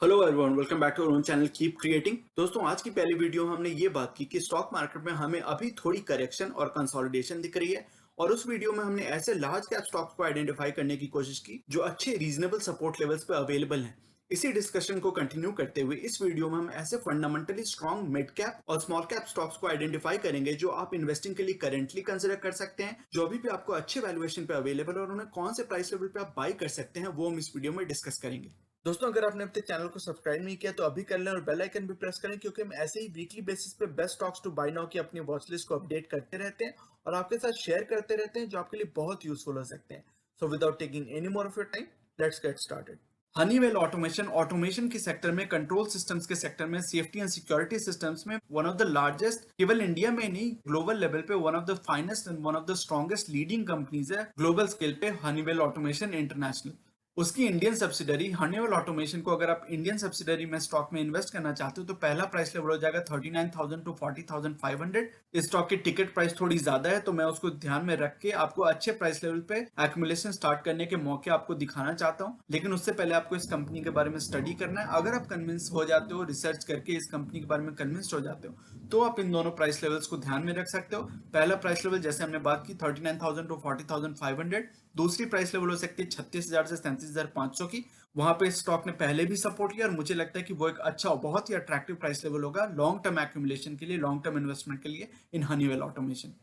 Hello everyone, welcome back to our own channel keep creating. दोस्तों, आज की पहली वीडियो में हमने ये बात की कि स्टॉक मार्केट में हमें अभी थोड़ी करेक्शन और कंसोलिडेशन दिख रही है। और उस वीडियो में हमने ऐसे लार्ज कैप स्टॉक्स को आइडेंटिफाई करने की कोशिश की जो अच्छे रीजनेबल सपोर्ट लेवल्स पे अवेलेबल हैं। इसी डिस्कशन को कंटिन्यू करते हुए इस वीडियो में हम ऐसे फंडामेंटली स्ट्रॉन्ग मिड कैप और स्मॉल कैप स्टॉक्स को आइडेंटिफाई करेंगे जो आप इन्वेस्टिंग के लिए करेंटली कंसिडर कर सकते हैं, जो अभी भी आपको अच्छे वैल्यूएशन पे अवेलेबल है, और उन्हें कौन से प्राइस लेवल पे आप बाई कर सकते हैं वो हम इस वीडियो में डिस्कस करेंगे। दोस्तों, अगर आपने अपने चैनल को सब्सक्राइब नहीं किया तो अभी कर लें और बेल आइकन भी प्रेस करें, क्योंकि हम ऐसे ही वीकली बेसिस पे best stocks to buy now की अपनी वॉच लिस्ट को अपडेट करते रहते हैं और आपके साथ शेयर करते रहते हैं, जो आपके लिए बहुत यूजफुल हो सकते हैं। So without taking any more of your time, let's get started. Honeywell automation automation के सेक्टर में, कंट्रोल सिस्टम्स के सेक्टर में, सेफ्टी एंड सिक्योरिटी सिस्टम्स में वन ऑफ द लार्जेस्ट, केवल इंडिया में नहीं ग्लोबल लेवल पे one of the finest and one of the strongest leading companies है ग्लोबल स्केल पे हनीवेल ऑटोमेशन इंटरनेशनल। उसकी इंडियन सब्सिडरी हनीवेल ऑटोमेशन को अगर आप इंडियन सब्सिडरी में स्टॉक में इन्वेस्ट करना चाहते हो तो पहला प्राइस लेवल हो जाएगा 39,000 टू 40,500। इस स्टॉक की टिकट प्राइस थोड़ी ज्यादा है, तो मैं उसको ध्यान में रख के आपको अच्छे प्राइस लेवल पे एक्यूमुलेशन स्टार्ट करने के मौके आपको दिखाना चाहता हूं। लेकिन उससे पहले आपको इस कंपनी के बारे में स्टडी करना है। अगर आप कन्विंस हो जाते हो, रिसर्च करके इस कंपनी के बारे में कन्विंस्ड हो जाते हो, तो आप इन दोनों प्राइस लेवल्स को ध्यान में रख सकते हो। पहला प्राइस लेवल जैसे हमने बात की 39,000 टू 40,500। दूसरी प्राइस लेवल हो सकती है 36,000 से 37,500 की। वहां पे स्टॉक ने पहले भी सपोर्ट लिया और मुझे लगता है कि वो एक अच्छा और बहुत ही अट्रैक्टिव प्राइस लेवल होगा लॉन्ग टर्म एक्यूमुलेशन के लिए, लॉन्ग टर्म इन्वेस्टमेंट के लिए इन हनीवेल ऑटोमेशन।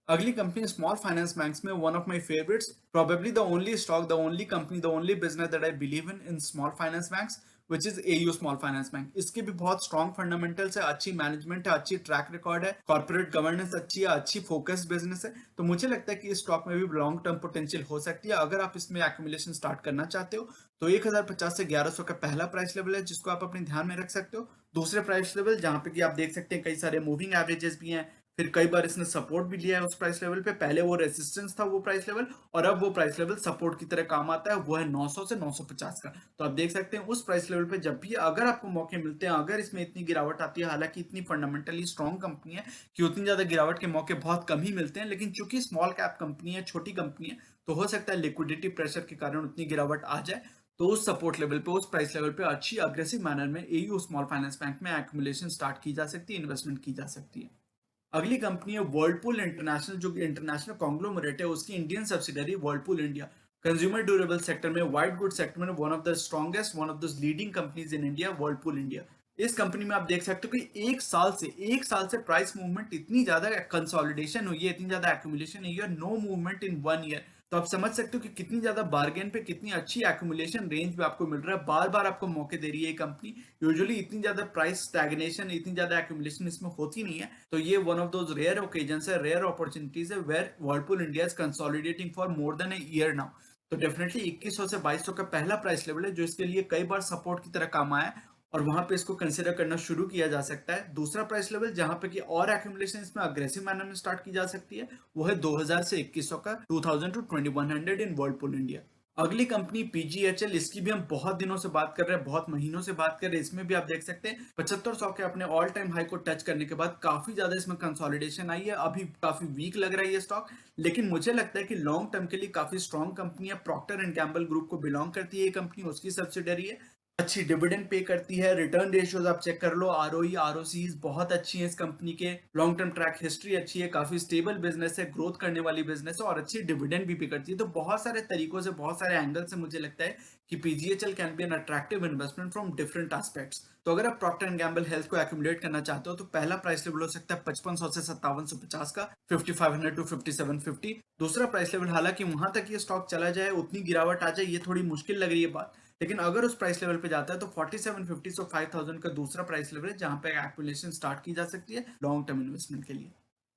अगली कंपनी स्मॉल फाइनेंस बैंक्स में, one of my favourites, probably the only stock, the only company, the only business that I believe in small finance banks, which is AU small finance bank. इसके भी बहुत strong fundamentals है, अच्छी management है, अच्छी track record है, corporate governance अच्छी है, अच्छी फोकस्ड बिजनेस है। तो मुझे लगता है कि इस स्टॉक में भी लॉन्ग टर्म पोटेंशियल हो सकती है। अगर आप इसमें एक्यूमुलेशन स्टार्ट करना चाहते हो तो 1050 से 1100 का पहला प्राइस लेवल है जिसको आप अपने ध्यान में रख सकते हो। दूसरे प्राइस लेवल जहां पे कि आप देख सकते हैं कई सारे मूविंग एवरेजेस भी हैं, फिर कई बार इसने सपोर्ट भी लिया है उस प्राइस लेवल पे। पहले वो रेजिस्टेंस था वो प्राइस लेवल, और अब वो प्राइस लेवल सपोर्ट की तरह काम आता है, वो है 900 से 950 का। तो आप देख सकते हैं उस प्राइस लेवल पे जब भी अगर आपको मौके मिलते हैं, अगर इसमें इतनी गिरावट आती है, हालांकि इतनी फंडामेंटली स्ट्रॉन्ग कंपनी है कि उतनी ज्यादा गिरावट के मौके बहुत कम ही मिलते हैं, लेकिन चूंकि स्मॉल कैप कंपनी है, छोटी कंपनी है, तो हो सकता है लिक्विडिटी प्रेशर के कारण उतनी गिरावट आ जाए। तो उस सपोर्ट लेवल पे, उस प्राइस लेवल पे अच्छी अग्रेसिव मैनर में एयू स्मॉल फाइनेंस बैंक में एक्यूमुलेशन स्टार्ट की जा सकती है, इन्वेस्टमेंट की जा सकती है। अगली कंपनी है वर्लपूल इंटरनेशनल, जो कि इंटरनेशनल कॉन्ग्लोमरेट है। उसकी Indian subsidiary Whirlpool India, consumer durable sector में, व्हाइट गुड सेक्टर में one of the strongest, one of the leading companies in India, Whirlpool India. इस कंपनी में आप देख सकते हो कि एक साल से प्राइस मूवमेंट इतनी ज्यादा कंसोलिडेशन हुई है, इतनी ज्यादा एक्यूमुलेशन हुई है, नो मूवमेंट इन 1 ईयर। तो आप समझ सकते हो कि कितनी ज्यादा बार्गेन पे, कितनी अच्छी एक्यूमुलेशन रेंज पे आपको मिल रहा है, बार बार आपको मौके दे रही है ये कंपनी। यूजुअली इतनी ज्यादा प्राइस स्टैग्नेशन, इतनी ज्यादा एक्यूमुलेशन इसमें होती नहीं है। तो ये one of those rare occasion है, रेयर अपॉर्चुनिटीज है where Whirlpool India is consolidating for more than a year now. तो डेफिनेटली 2100 से 2200 का पहला प्राइस लेवल है जो इसके लिए कई बार सपोर्ट की तरह काम आया है, और वहां पे इसको कंसिडर करना शुरू किया जा सकता है। दूसरा प्राइस लेवल जहां पे कि और एक्यूमुलेशन इसमें अग्रेसिव मैनर में स्टार्ट की जा सकती है, वो है 2000 से 2100 का, 2000 टू 2100 इन वर्लपूल इंडिया। अगली कंपनी पीजीएचएल, इसकी भी हम बहुत दिनों से बात कर रहे हैं, बहुत महीनों से बात कर रहे हैं। इसमें भी आप देख सकते हैं 7500 के अपने ऑल टाइम हाई को टच करने के बाद काफी ज्यादा इसमें कंसोलिडेशन आई है। अभी काफी वीक लग रहा है ये स्टॉक, लेकिन मुझे लगता है कि लॉन्ग टर्म के लिए काफी स्ट्रॉन्ग कंपनी है। प्रॉक्टर एंड गैम्बल ग्रुप को बिलोंग करती है ये कंपनी, उसकी सब्सिडरी है, अच्छी डिविडेंड पे करती है। रिटर्न रेशियोज आप चेक कर लो, आरओई आरओसीज बहुत अच्छी है इस कंपनी के, लॉन्ग टर्म ट्रैक हिस्ट्री अच्छी है, काफी स्टेबल बिजनेस है, ग्रोथ करने वाली बिजनेस है, और अच्छी डिविडेंड भी पे करती है। तो बहुत सारे तरीकों से, बहुत सारे एंगल से मुझे लगता है कि PGHL can be an attractive investment from different aspects. तो अगर आप प्रॉक्टर एंड गैम्बल हेल्थ को एक्यूमुलेट करना चाहते हो तो पहला प्राइस लेवल हो सकता है 5500 से 5750 का, 5500 टू 5750। दूसरा प्राइस लेवल, हालांकि वहां तक ये स्टॉक चला जाए, उतनी गिरावट आ जाए, ये थोड़ी मुश्किल लग रही है बात, लेकिन अगर उस प्राइस लेवल पे जाता है तो 4750 से 5000 का दूसरा प्राइस लेवल है जहां पे एक्विजिशन स्टार्ट की जा सकती है लॉन्ग टर्म इन्वेस्टमेंट के लिए।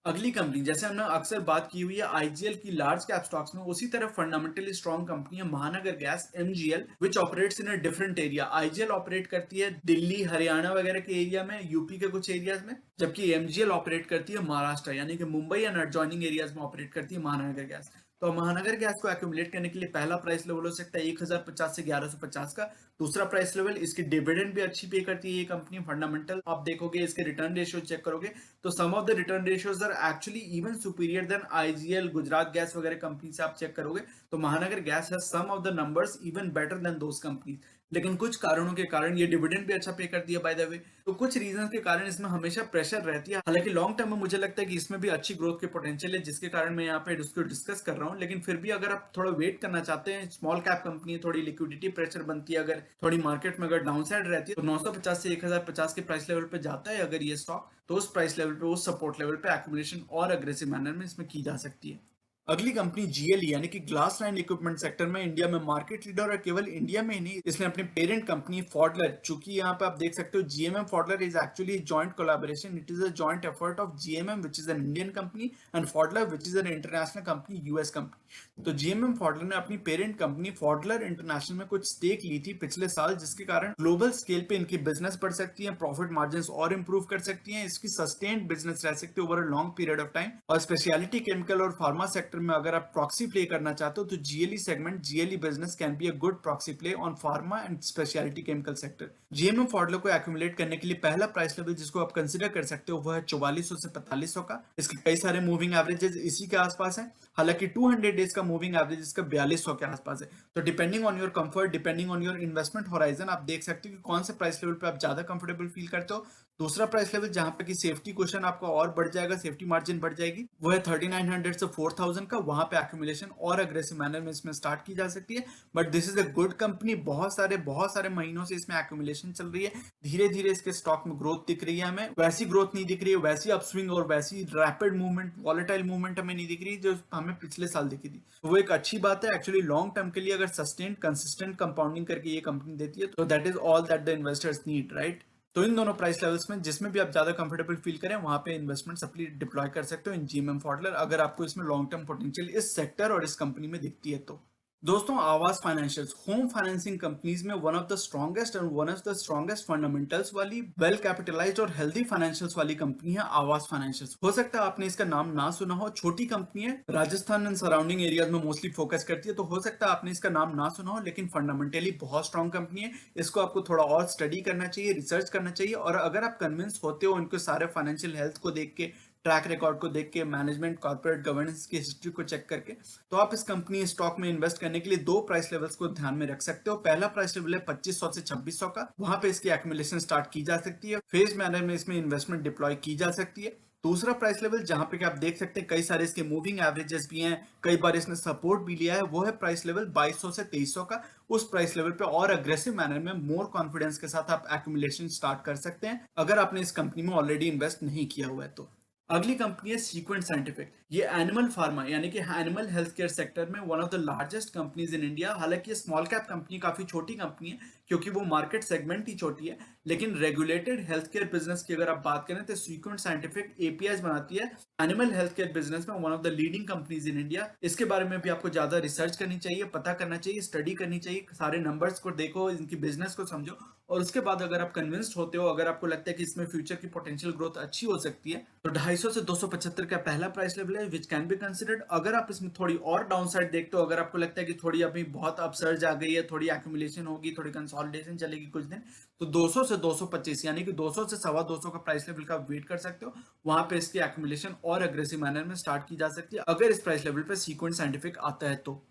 अगली कंपनी, जैसे हमने अक्सर बात की हुई है आईजीएल की लार्ज कैप स्टॉक्स में, उसी तरह फंडामेंटली स्ट्रॉन्ग कंपनी है महानगर gas, MGL, which operates in a different area. IGL operate करती है दिल्ली हरियाणा वगैरह के एरिया में, यूपी के कुछ एरियाज में, जबकि एमजीएल ऑपरेट करती है महाराष्ट्र यानी कि मुंबई एंड एडजॉइनिंग एरियाज में ऑपरेट करती है महानगर गैस। तो महानगर गैस को एक्यूमुलेट करने के लिए पहला प्राइस लेवल हो सकता है 1050 से 1150 का। दूसरा प्राइस लेवल, इसकी डिविडेंड भी अच्छी पे करती है ये कंपनी, फंडामेंटल आप देखोगे, इसके रिटर्न रेशियो चेक करोगे तो some of the return ratios are actually even superior than IGL, Gujarat gas वगैरह कंपनी से आप चेक करोगे तो Mahanagar gas has some of the numbers even better than those companies. लेकिन कुछ कारणों के कारण ये डिविडेंड भी अच्छा पे कर दिया बाय द वे। तो कुछ रीजन के कारण इसमें हमेशा प्रेशर रहती है। हालांकि लॉन्ग टर्म में मुझे लगता है कि इसमें भी अच्छी ग्रोथ के पोटेंशियल है, जिसके कारण मैं यहाँ पे उसको डिस्कस कर रहा हूँ। लेकिन फिर भी अगर आप थोड़ा वेट करना चाहते हैं, स्मॉल कैप कंपनी, थोड़ी लिक्विडिटी प्रेशर बनती है, अगर थोड़ी मार्केट में अगर डाउन साइड रहती है, तो 950 से 1050 के प्राइस लेवल पे जाता है अगर ये स्टॉक, तो उस प्राइस लेवल पे, उस सपोर्ट लेवल पे एक्यूमुलेशन और अग्रेसिव मैनर में इसमें की जा सकती है। अगली कंपनी जीएलई यानी कि ग्लास लाइन इक्विपमेंट सेक्टर में इंडिया में मार्केट लीडर, और केवल इंडिया में ही नहीं, इसने अपनी पेरेंट कंपनी फॉडलर, चूंकि यहाँ पे आप देख सकते हो GMM Pfaudler is actually joint collaboration, it is a joint effort of GMM which is an Indian company and Pfaudler which is an international company, US company. तो जीएमएम फॉडलर ने अपनी पेरेंट कंपनी फॉडलर इंटरनेशनल में कुछ stake ली थी पिछले साल, जिसके कारण ग्लोबल स्केल पे इनकी बिजनेस बढ़ सकती है, प्रॉफिट मार्जिन और इंप्रूव कर सकती है, इसकी सस्टेन्ड बिजनेस रह सकती है over a long period of time. और स्पेशलिटी केमिकल और फार्मा सेक्टर में अगर आप प्रॉक्सी प्ले करना चाहते हो, तो GLE segment, GLE business can be a good proxy play on pharma and speciality chemical sector. GMM Pfaudler को एक्यूमुलेट करने के लिए पहला प्राइस लेवल जिसको आप कंसीडर कर सकते हो वो है 4400 से 4500 का। इसके कई सारे मूविंग एवरेजेस इसी के आसपास हैं। हालांकि 200 डेज का मूविंग एवरेज इसका 4200 के आसपास है। तो depending on your comfort, depending on your investment horizon, आप देख सकते हो कि कौन से प्राइस लेवल पे आप ज्यादा कंफर्टेबल फील करते हो। दूसरा प्राइस लेवल जहां पे कि सेफ्टी क्वेश्चन आपका और बढ़ जाएगा, सेफ्टी मार्जिन बढ़ जाएगी, वो है 3900 से 4000 का। वहां पे एक्यूमुलेशन और अग्रेसिव मैनर में इसमें स्टार्ट की जा सकती है। But this is a good company, बहुत सारे महीनों से इसमें एक्यूमुलेशन चल रही है, धीरे धीरे इसके स्टॉक में ग्रोथ दिख रही है। हमें वैसी ग्रोथ नहीं दिख रही है, वैसी अपस्विंग और वैसी रैपिड मूवमेंट, वॉलेटाइल मूवमेंट हमें नहीं दिख रही जो हमें पिछले साल दिखी थी। तो वो एक अच्छी बात है एक्चुअली। लॉन्ग टर्म के लिए अगर सस्टेन कंसिस्टेंट कंपाउंडिंग करके ये कंपनी देती है, तो that is all that the investors need, right. तो इन दोनों प्राइस लेवल्स में जिसमें भी आप ज्यादा कंफर्टेबल फील करें, वहां पे इन्वेस्टमेंट सप्ली डिप्लॉय कर सकते हो इन जीएमएम फॉडलर, अगर आपको इसमें लॉन्ग टर्म पोटेंशियल इस सेक्टर और इस कंपनी में दिखती है तो। दोस्तों, आवास फाइनेंशियल्स, होम फाइनेंसिंग कंपनीज में one of the strongest and one of the strongest fundamentals वाली, वेल कैपिटलाइज्ड और हेल्दी फाइनेंशियल्स वाली कंपनी है आवास फाइनेंशियल्स। हो सकता है आपने इसका नाम ना सुना हो, छोटी कंपनी है, राजस्थान एंड सराउंडिंग एरियाज में मोस्टली फोकस करती है, तो हो सकता है आपने इसका नाम ना सुना हो, लेकिन फंडामेंटली बहुत स्ट्रॉन्ग कंपनी है। इसको आपको थोड़ा और स्टडी करना चाहिए, रिसर्च करना चाहिए, और अगर आप कन्विंस होते हो इनके सारे फाइनेंशियल हेल्थ को देख के, ट्रैक रिकॉर्ड को देख के, मैनेजमेंट कॉर्पोरेट गवर्नेंस की हिस्ट्री को चेक करके, तो आप इस कंपनी स्टॉक में इन्वेस्ट करने के लिए दो प्राइस लेवल्स को ध्यान में रख सकते हो। पहला प्राइस लेवल है 2500 से 2600 का, वहां पे इसकी एक्यूमुलेशन स्टार्ट की जा सकती है, फेज मैनर में इसमें इन्वेस्टमेंट डिप्लॉय की जा सकती है। दूसरा प्राइस लेवल जहां पे कि आप देख सकते हैं कई सारे इसके मूविंग एवरेजेस भी हैं, कई बार इसने सपोर्ट भी लिया है, वो है प्राइस लेवल 2200 से 2300 का। उस प्राइस लेवल पे और अग्रेसिव मैनर में मोर कॉन्फिडेंस के साथ आप एक्यूमुलेशन स्टार्ट कर सकते हैं, अगर आपने इस कंपनी में ऑलरेडी इन्वेस्ट नहीं किया हुआ है तो। अगली कंपनी है सीक्वेंट साइंटिफिक। ये एनिमल फार्मा यानी कि एनिमल हेल्थ केयर सेक्टर में one of the largest companies in India. हालांकि ये स्मॉल कैप कंपनी, काफी छोटी कंपनी है क्योंकि वो मार्केट सेगमेंट ही छोटी है, लेकिन रेगुलेटेड हेल्थ केयर बिजनेस की अगर आप बात करें तो सीक्वेंट साइंटिफिक एपीआईज बनाती है। एनिमल हेल्थ केयर बिजनेस में one of the leading companies in India. इसके बारे में भी आपको ज्यादा रिसर्च करनी चाहिए, पता करना चाहिए, स्टडी करनी चाहिए, सारे नंबर्स को देखो, इनकी बिजनेस को समझो, और उसके बाद अगर आप कन्विंस्ड होते हो, अगर आपको लगता है कि इसमें फ्यूचर की पोटेंशियल ग्रोथ अच्छी हो सकती है, तो 250 से 275 का पहला प्राइस लेवल है विच कैन बी कंसिडर्ड। अगर आप इसमें थोड़ी और डाउन साइड देखते हो, अगर आपको लगता है कि थोड़ी अभी बहुत अपसर्ज आ गई है, थोड़ी एक्यूमुलेशन होगी, थोड़ी कंसोलिडेशन चलेगी कुछ दिन, तो 200 से 225 यानी कि 200 से सवा 200 का प्राइस लेवल का वेट कर सकते हो। वहां पे इसकी एक्यूमुलेशन और अग्रेसिव मैनर में स्टार्ट की जा सकती है, अगर इस प्राइस लेवल पे सीक्वेंट साइंटिफिक आता है तो।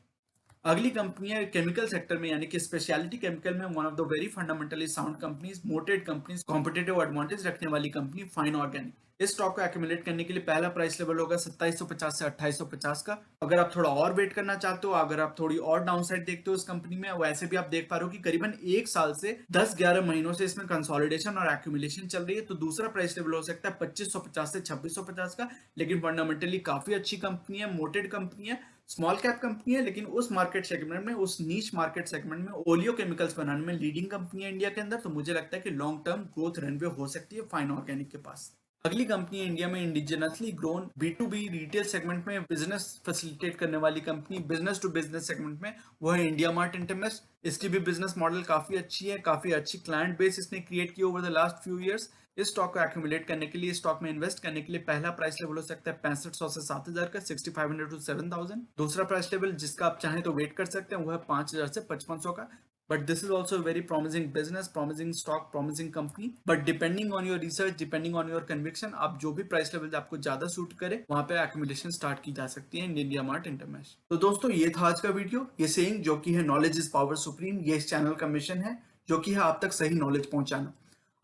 अगली कंपनी है केमिकल सेक्टर में यानी कि स्पेशलिटी केमिकल में one of the very fundamentally sound companies, mooted companies, competitive advantage रखने वाली कंपनी फाइन ऑर्गेनिक। इस स्टॉक को एक्यूमुलेट करने के लिए पहला प्राइस लेवल होगा 2750 से 2850 का। अगर आप थोड़ा और वेट करना चाहते हो, अगर आप थोड़ी और डाउन साइड देखते हो इस कंपनी में, वैसे भी आप देख पा रहे हो कि करीबन एक साल से 10-11 महीनों से इसमें कंसोलिडेशन और एक्यूमुलेशन चल रही है, तो दूसरा प्राइस लेवल हो सकता है 2550 से 2650 का। लेकिन फंडामेंटली काफी अच्छी कंपनी है, मोटेड कंपनी है, स्मॉल कैप कंपनी है, लेकिन उस मार्केट सेगमेंट में, उस नीश मार्केट सेगमेंट में ओलियो केमिकल्स बनाने में लीडिंग कंपनी है इंडिया के अंदर। तो मुझे लगता है कि लॉन्ग टर्म ग्रोथ रनवे हो सकती है फाइन ऑर्गेनिक के पास। अगली कंपनी है इंडिया में indigenously grown B2B retail segment में बिजनेस फैसिलिटेट करने वाली company, business to business segment में, वो है इंडिया मार्ट इंटरमेश। इसकी भी बिजनेस मॉडल काफी अच्छी है, काफी अच्छी क्लाइंट बेस इसने क्रिएट की over the last few years. इस स्टॉक को एक्यूमुलेट करने के लिए, स्टॉक में इन्वेस्ट करने के लिए पहला प्राइस लेवल हो सकता है 6500 से 7000 का, 6500 टू 7000। दूसरा प्राइस लेवल जिसका आप चाहें तो वेट कर सकते हैं वो है 5000 से 5500 का। But this is also a very promising business, promising stock, promising company. But depending on your research, depending on your conviction, आप जो भी प्राइस लेवल आपको ज्यादा सूट करे, वहां पे एक्यूमुलेशन स्टार्ट की जा सकती है इन इंडिया मार्ट इंटरमेश। तो दोस्तों, ये था आज का वीडियो। ये सेइंग जो कि है नॉलेज इज पावर सुप्रीम, ये इस चैनल का मिशन है। जो कि है आप तक सही नॉलेज पहुंचाना।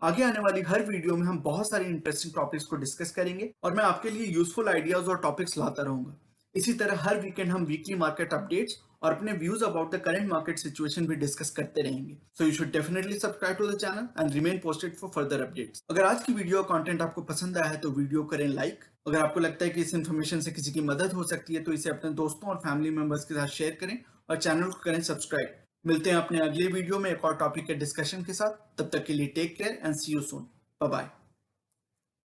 आगे आने वाली हर वीडियो में हम बहुत सारे इंटरेस्टिंग टॉपिक्स को डिस्कस करेंगे और मैं आपके लिए यूजफुल आइडियाज और टॉपिक्स लाता रहूंगा। इसी तरह हर वीकेंड हम वीकली मार्केट अपडेट्स और अपने views about the current market situation भी डिस्कस करते रहेंगे। So you should definitely subscribe to the channel and remain posted for further updates. अगर आज की वीडियो कंटेंट आपको पसंद आया है तो वीडियो करें लाइक। अगर आपको लगता है कि इस इन्फॉर्मेशन से किसी की मदद हो सकती है तो इसे अपने दोस्तों और फैमिली मेंबर्स के साथ शेयर करें और चैनल को करें सब्सक्राइब। मिलते हैं अपने अगले वीडियो में एक और टॉपिक के डिस्कशन के साथ। तब तक के लिए take care and see you soon. Bye bye.